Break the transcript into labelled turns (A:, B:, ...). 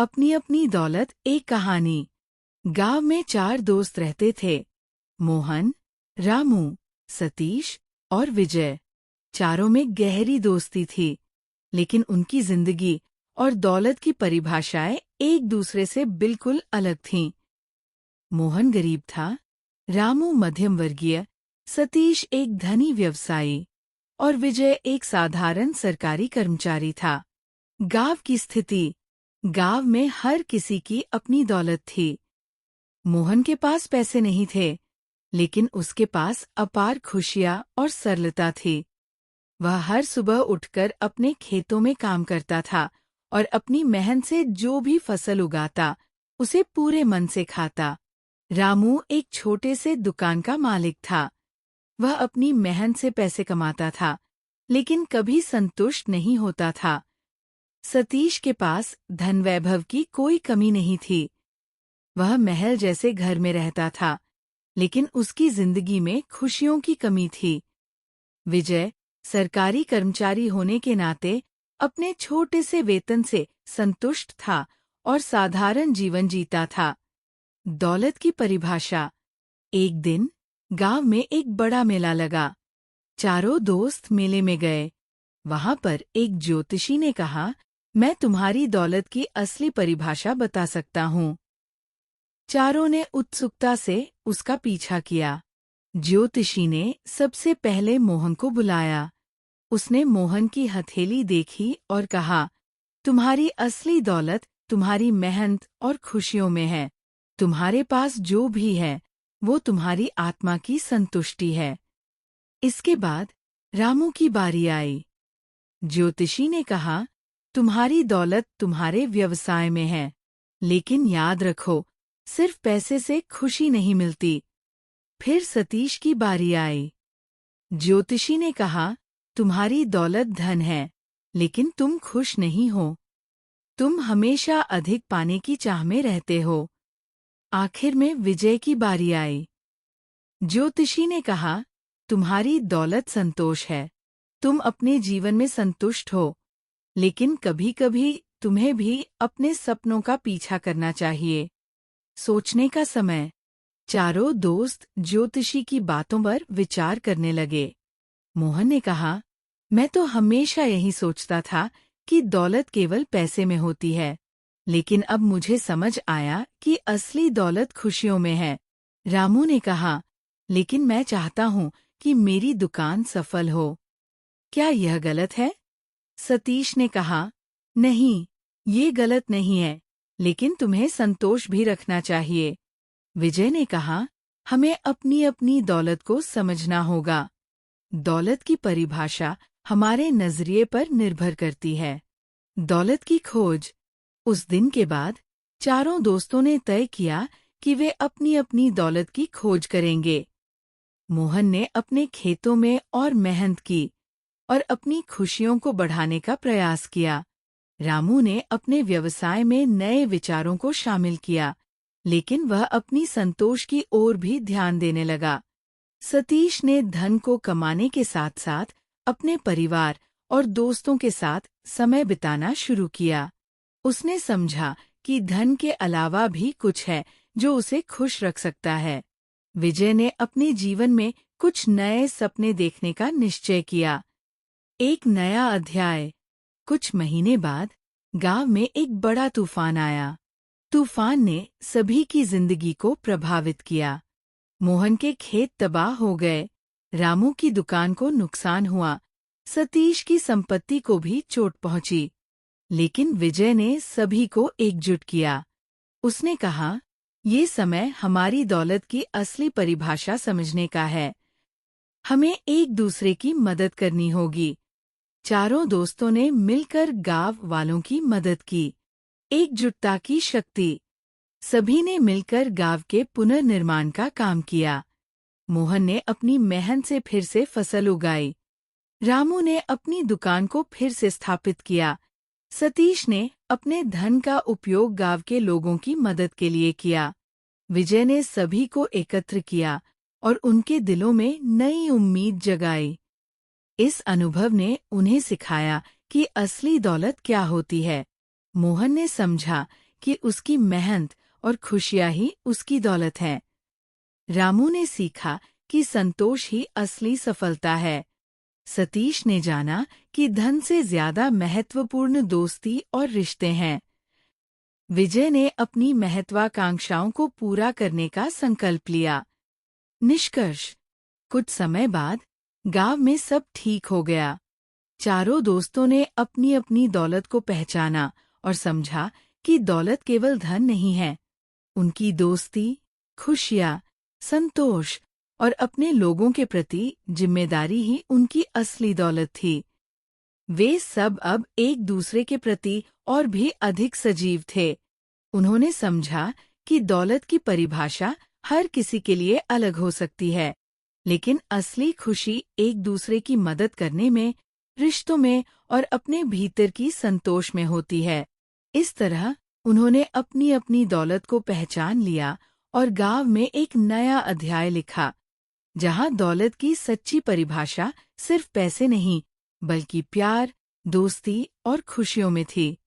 A: अपनी अपनी दौलत एक कहानी। गांव में 4 दोस्त रहते थे। मोहन, रामू, सतीश और विजय। चारों में गहरी दोस्ती थी, लेकिन उनकी जिंदगी और दौलत की परिभाषाएं एक दूसरे से बिल्कुल अलग थीं। मोहन गरीब था, रामू मध्यम वर्गीय, सतीश एक धनी व्यवसायी और विजय एक साधारण सरकारी कर्मचारी था। गांव की स्थिति। गांव में हर किसी की अपनी दौलत थी। मोहन के पास पैसे नहीं थे, लेकिन उसके पास अपार खुशियां और सरलता थी। वह हर सुबह उठकर अपने खेतों में काम करता था और अपनी मेहनत से जो भी फसल उगाता उसे पूरे मन से खाता। रामू एक छोटे से दुकान का मालिक था। वह अपनी मेहनत से पैसे कमाता था, लेकिन कभी संतुष्ट नहीं होता था। सतीश के पास धन वैभव की कोई कमी नहीं थी। वह महल जैसे घर में रहता था, लेकिन उसकी जिंदगी में खुशियों की कमी थी। विजय सरकारी कर्मचारी होने के नाते अपने छोटे से वेतन से संतुष्ट था और साधारण जीवन जीता था। दौलत की परिभाषा। एक दिन गांव में एक बड़ा मेला लगा। चारों दोस्त मेले में गए। वहां पर एक ज्योतिषी ने कहा, मैं तुम्हारी दौलत की असली परिभाषा बता सकता हूँ। चारों ने उत्सुकता से उसका पीछा किया। ज्योतिषी ने सबसे पहले मोहन को बुलाया। उसने मोहन की हथेली देखी और कहा, तुम्हारी असली दौलत तुम्हारी मेहनत और खुशियों में है। तुम्हारे पास जो भी है वो तुम्हारी आत्मा की संतुष्टि है। इसके बाद रामू की बारी आई। ज्योतिषी ने कहा, तुम्हारी दौलत तुम्हारे व्यवसाय में है, लेकिन याद रखो, सिर्फ पैसे से खुशी नहीं मिलती। फिर सतीश की बारी आई। ज्योतिषी ने कहा, तुम्हारी दौलत धन है, लेकिन तुम खुश नहीं हो। तुम हमेशा अधिक पाने की चाह में रहते हो। आखिर में विजय की बारी आई। ज्योतिषी ने कहा, तुम्हारी दौलत संतोष है। तुम अपने जीवन में संतुष्ट हो, लेकिन कभी-कभी तुम्हें भी अपने सपनों का पीछा करना चाहिए। सोचने का समय। चारों दोस्त ज्योतिषी की बातों पर विचार करने लगे। मोहन ने कहा, मैं तो हमेशा यही सोचता था कि दौलत केवल पैसे में होती है, लेकिन अब मुझे समझ आया कि असली दौलत खुशियों में है। रामू ने कहा, लेकिन मैं चाहता हूँ कि मेरी दुकान सफल हो। क्या यह गलत है? सतीश ने कहा, नहीं, ये गलत नहीं है, लेकिन तुम्हें संतोष भी रखना चाहिए। विजय ने कहा, हमें अपनी अपनी दौलत को समझना होगा। दौलत की परिभाषा हमारे नजरिए पर निर्भर करती है। दौलत की खोज। उस दिन के बाद चारों दोस्तों ने तय किया कि वे अपनी अपनी दौलत की खोज करेंगे। मोहन ने अपने खेतों में और मेहनत की और अपनी खुशियों को बढ़ाने का प्रयास किया। रामू ने अपने व्यवसाय में नए विचारों को शामिल किया, लेकिन वह अपनी संतोष की ओर भी ध्यान देने लगा। सतीश ने धन को कमाने के साथ साथ अपने परिवार और दोस्तों के साथ समय बिताना शुरू किया। उसने समझा कि धन के अलावा भी कुछ है जो उसे खुश रख सकता है। विजय ने अपने जीवन में कुछ नए सपने देखने का निश्चय किया। एक नया अध्याय। कुछ महीने बाद गांव में एक बड़ा तूफान आया। तूफान ने सभी की जिंदगी को प्रभावित किया। मोहन के खेत तबाह हो गए, रामू की दुकान को नुकसान हुआ, सतीश की संपत्ति को भी चोट पहुंची। लेकिन विजय ने सभी को एकजुट किया। उसने कहा, ये समय हमारी दौलत की असली परिभाषा समझने का है। हमें एक दूसरे की मदद करनी होगी। चारों दोस्तों ने मिलकर गांव वालों की मदद की। एकजुटता की शक्ति। सभी ने मिलकर गांव के पुनर्निर्माण का काम किया। मोहन ने अपनी मेहनत से फिर से फसल उगाई। रामू ने अपनी दुकान को फिर से स्थापित किया। सतीश ने अपने धन का उपयोग गांव के लोगों की मदद के लिए किया। विजय ने सभी को एकत्र किया और उनके दिलों में नई उम्मीद जगाई। इस अनुभव ने उन्हें सिखाया कि असली दौलत क्या होती है। मोहन ने समझा कि उसकी मेहनत और खुशियां ही उसकी दौलत हैं। रामू ने सीखा कि संतोष ही असली सफलता है। सतीश ने जाना कि धन से ज्यादा महत्वपूर्ण दोस्ती और रिश्ते हैं। विजय ने अपनी महत्वाकांक्षाओं को पूरा करने का संकल्प लिया। निष्कर्ष, कुछ समय बाद गांव में सब ठीक हो गया। चारों दोस्तों ने अपनी अपनी दौलत को पहचाना और समझा कि दौलत केवल धन नहीं है। उनकी दोस्ती, खुशियां, संतोष और अपने लोगों के प्रति जिम्मेदारी ही उनकी असली दौलत थी। वे सब अब एक दूसरे के प्रति और भी अधिक सजीव थे। उन्होंने समझा कि दौलत की परिभाषा हर किसी के लिए अलग हो सकती है, लेकिन असली खुशी एक दूसरे की मदद करने में, रिश्तों में और अपने भीतर की संतोष में होती है। इस तरह उन्होंने अपनी अपनी दौलत को पहचान लिया और गांव में एक नया अध्याय लिखा, जहां दौलत की सच्ची परिभाषा सिर्फ पैसे नहीं, बल्कि प्यार, दोस्ती और खुशियों में थी।